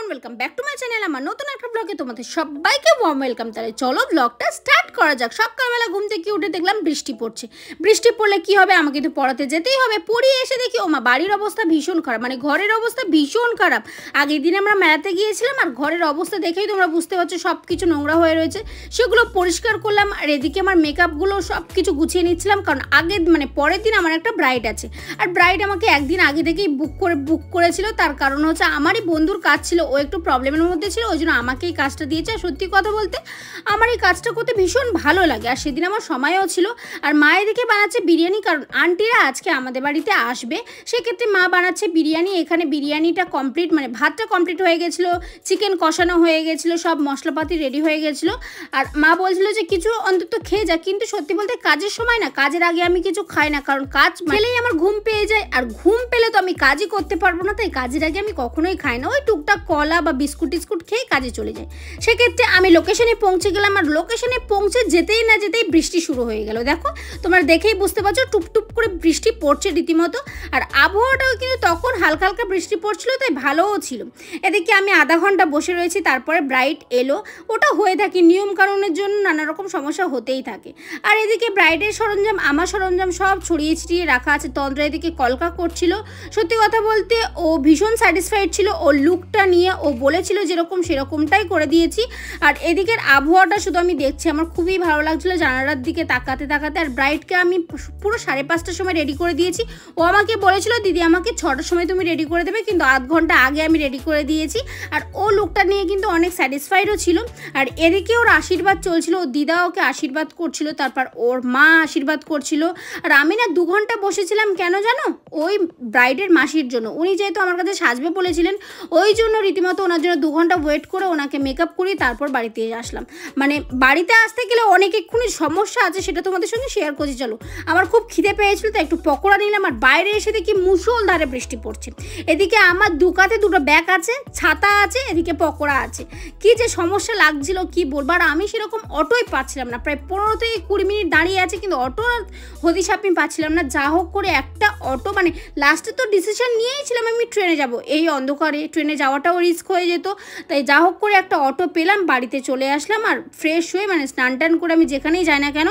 Everyone welcome back to my channel. আমার নতুন একটা ব্লগে তোমাদের সবাইকে ওয়ার্ম ওয়েলকাম। তাহলে চলো ব্লগটা স্টার্ট করা যাক। সকালবেলা ঘুম থেকে উঠে দেখলাম বৃষ্টি পড়ছে। বৃষ্টি পড়লে কি হবে, আমাকে তো পড়াতে যেতেই হবে। পড়িয়ে এসে দেখি ওমা বাড়ির অবস্থা ভীষণ খারাপ, মানে ঘরের অবস্থা ভীষণ খারাপ। আগের দিন আমরা মেলাতে গিয়েছিলাম আর ঘরের অবস্থা দেখেই তোমরা বুঝতে পারছো সব কিছু নোংরা হয়ে রয়েছে। সেগুলো পরিষ্কার করলাম আর এদিকে আমার মেকআপগুলো সব কিছু গুছিয়ে নিচ্ছিলাম, কারণ আগের মানে পরের দিন আমার একটা ব্রাইড আছে। আর ব্রাইড আমাকে একদিন আগে থেকেই বুক করেছিল। তার কারণ হচ্ছে আমারই বন্ধুর কাজ ছিল, ও একটু প্রবলেমের মধ্যে ছিল, ওই জন্য আমাকে এই কাজটা দিয়েছে। আর সত্যি কথা বলতে আমার এই কাজটা করতে ভীষণ ভালো লাগে। আর সেদিন আমার সময়ও ছিল। আর মা এদিকে বানাচ্ছে বিরিয়ানি, কারণ আন্টিরা আজকে আমাদের বাড়িতে আসবে, সেক্ষেত্রে মা বানাচ্ছে বিরিয়ানি। এখানে বিরিয়ানিটা কমপ্লিট, মানে ভাতটা কমপ্লিট হয়ে গেছিলো, চিকেন কষানো হয়ে গেছিলো, সব মশলাপাতি রেডি হয়ে গেছিলো। আর মা বলছিল যে কিছু অন্তত খেয়ে যা, কিন্তু সত্যি বলতে কাজের সময় না, কাজের আগে আমি কিছু খাই না, কারণ কাজ পেলেই আমার ঘুম পেয়ে যায়। আর ঘুম পেলে তো আমি কাজই করতে পারবো না, তাই কাজের আগে আমি কখনোই খাই না। ওই টুকটাক কলা বা বিস্কুট টিস্কুট খেয়ে কাজে চলে যায়। সেক্ষেত্রে আমি লোকেশনে পৌঁছে গেলাম। আর লোকেশনে পৌঁছে যেতেই না যেতেই বৃষ্টি শুরু হয়ে গেল। দেখো তোমরা দেখেই বুঝতে পারছো টুপটুপ করে বৃষ্টি পড়ছে রীতিমতো। আর আবহাওয়াটাও কিন্তু তখন হালকা হালকা বৃষ্টি পড়ছিল, তাই ভালোও ছিল। এদিকে আমি আধা ঘন্টা বসে রয়েছি, তারপরে ব্রাইড এলো। ওটা হয়ে থাকে নিয়ম কানুনের জন্য, নানা রকম সমস্যা হতেই থাকে। আর এদিকে ব্রাইডের সরঞ্জাম, আমার সরঞ্জাম সব ছড়িয়ে ছিটিয়ে রাখা আছে। তন্দ্রা এদিকে কলকা করছিল। সত্যি কথা বলতে ও ভীষণ স্যাটিসফাইড ছিল ওর লুকটা নিয়ে। ও বলেছিল যেরকম সেরকমটাই করে দিয়েছি। আর এদিকের আবহাওয়াটা শুধু আমি দেখছি, আমার খুবই ভালো লাগছিল জানালার দিকে তাকাতে তাকাতে। আর ব্রাইডকে আমি পুরো 5:30টার সময় রেডি করে দিয়েছি। ও আমাকে বলেছিল দিদি আমাকে 6টার সময় তুমি রেডি করে দেবে, কিন্তু আধ ঘন্টা আগে আমি রেডি করে দিয়েছি। আর ও লুকটা নিয়ে কিন্তু অনেক স্যাটিসফাইডও ছিল। আর এদিকে ওর আশীর্বাদ চলছিল, ওর দিদা ওকে আশীর্বাদ করছিল, তারপর ওর মা আশীর্বাদ করছিল। আর আমি না 2 ঘন্টা বসেছিলাম, কেন জানো? ওই ব্রাইডের মাসির জন্য। উনি যেহেতু আমার কাছে সাজবে বলেছিলেন, ওই জন্য রীতিমতো ওনার জন্য 2 ঘন্টা ওয়েট করে ওনাকে মেকআপ করি তারপর বাড়িতে আসলাম। মানে বাড়িতে আসতে গেলে অনেক এক্ষুনি সমস্যা আছে, সেটা তোমাদের সঙ্গে শেয়ার করছি। চলো, আমার খুব খিদে পেয়েছিল তো একটু পকোড়া নিলাম। আর বাইরে এসে দেখি মুষলধারে বৃষ্টি পড়ছে। এদিকে আমার দুকাতে 2টো ব্যাগ আছে, ছাতা আছে, এদিকে পকোড়া আছে। কি যে সমস্যা লাগছিল কি বলবো। আর আমি সেরকম অটোই পাচ্ছিলাম না, প্রায় 15 থেকে 20 মিনিট দাঁড়িয়ে আছে, কিন্তু অটো হদিশ আমি পাচ্ছিলাম না। যা হোক করে একটা অটো, মানে লাস্টে তো ডিসিশন নিয়েইছিলাম আমি ট্রেনে যাব। এই অন্ধকারে ট্রেনে যাওয়াটাও রিস্ক হয়ে যেত, তাই যা হোক করে একটা অটো পেলাম, বাড়িতে চলে আসলাম। আর ফ্রেশ হয়ে, মানে স্নান টান করে, আমি যেখানেই যাই না কেন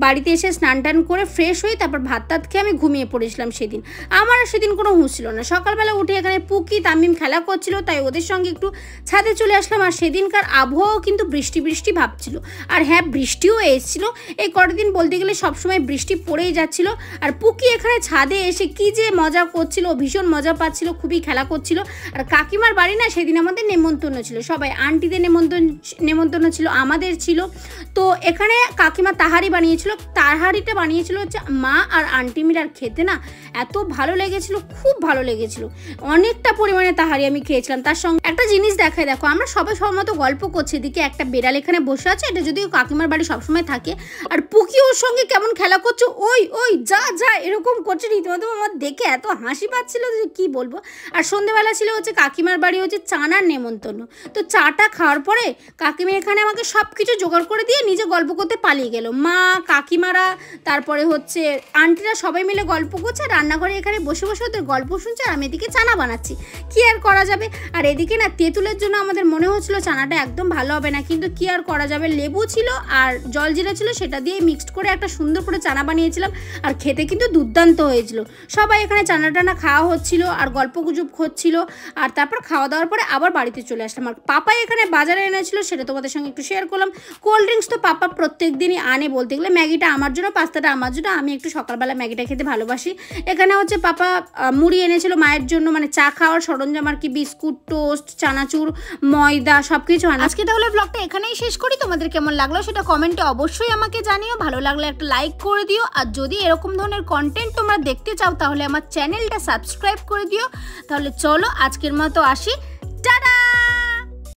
বাড়িতে এসে স্নান টান করে ফ্রেশ হয়ে তারপর ভাত টাত খেয়ে আমি ঘুমিয়ে পড়েছিলাম। সেদিন আমার সেদিন কোনো হুঁশ ছিল না। সকালবেলা উঠে এখানে পুকি তামিম খেলা করছিল, তাই ওদের সঙ্গে একটু ছাদে চলে আসলাম। আর সেদিনকার আবহাওয়াও কিন্তু বৃষ্টি বৃষ্টি ভাবছিল। আর হ্যাঁ, বৃষ্টিও এসেছিল। এই কটা দিন বলতে গেলে সবসময় বৃষ্টি পড়েই যাচ্ছিল। আর পুকি এখানে ছাদে এসে কি যে মজা করছিল, ভীষণ মজা পাচ্ছিল, খুবই খেলা করছিল। আর কাকিমার বাড়ি না সেদিন আমাদের নেমন্তন্ন ছিল, সবাই আন্টিদের নেমন্তন্ন ছিল, আমাদের ছিল। তো এখানে কাকিমা তাহারি বানিয়েছিল। তাহারিটা বানিয়েছিল হচ্ছে মা আর আন্টি মিলে। আর খেতে না এত ভালো লেগেছিল, খুব ভালো লেগেছিল। অনেকটা পরিমাণে তাহারি আমি খেয়েছিলাম। তার সঙ্গে একটা জিনিস দেখায়, দেখো আমরা সবাই মতো গল্প করছি, এদিকে একটা বেড়াল এখানে বসে আছে। এটা যদিও কাকিমার বাড়ি সবসময় থাকে। আর পুকি ওর সঙ্গে কেমন খেলা করছে, ওই ওই যা যা এরকম করছে। রীতিমতো আমার দেখে এত হাসি পাচ্ছিল যে কি বলবো। আর সন্ধ্যেবেলা ছিল হচ্ছে কাকিমার বাড়ি হচ্ছে চানার নেমন্তন্ন। তো চাটা খাওয়ার পরে কাকিমা এখানে আমাকে সব কিছু জোগাড় করে দিয়ে নিজে গল্প করতে পালিয়ে গেল। মা, কাকিমারা, তারপরে হচ্ছে আন্টিরা সবাই মিলে গল্প করছে। রান্নাঘরে এখানে বসে বসে ওদের গল্প শুনছে, আর আমি এদিকে চানা বানাচ্ছি। কি আর করা যাবে। আর এদিকে না তেঁতুলের জন্য আমাদের মনে হচ্ছিল চানাটা একদম ভালো হবে না, কিন্তু কি আর করা যাবে। লেবু ছিল আর জলজিরা ছিল, সেটা দিয়ে মিক্সড করে একটা সুন্দর করে চানা বানিয়েছিলাম। আর খেতে কিন্তু দুর্দান্ত হয়েছিল। সবাই এখানে চানা টানা খাওয়া হচ্ছিল আর গল্প গুজব হচ্ছিল। আর তারপর খাওয়া দাওয়ার পরে আবার বাড়িতে চলে আসলাম। আর পাপা এখানে বাজারে এনেছিল, সেটা তোমাদের সঙ্গে একটু শেয়ার করলাম। কোল্ড ড্রিঙ্কস তো পাপা প্রত্যেক দিনই আনে বলতে গেলে। ম্যাগিটা আমার জন্য, পাস্তাটা আমার জন্য। আমি একটু সকালবেলা ম্যাগিটা খেতে ভালোবাসি। এখানে হচ্ছে পাপা মুড়ি এনেছিল মায়ের জন্য, মানে চা খাওয়ার সরঞ্জাম আর কি, বিস্কুট, টোস্ট, চানাচুর, ময়দা সব কিছু আনা। আজকে তাহলে ব্লগটা এখানেই শেষ করি। তোমাদের কেমন লাগলো সেটা কমেন্টে অবশ্যই আমাকে জানিও। ভালো লাগলে একটা লাইক করে দিও। আর যদি এরকম ধরনের কন্টেন্ট তোমরা দেখতে চাও তাহলে আমার চ্যানেলটা সাবস্ক্রাইব করে দিও। তাহলে চলো আজকের মতো আসি।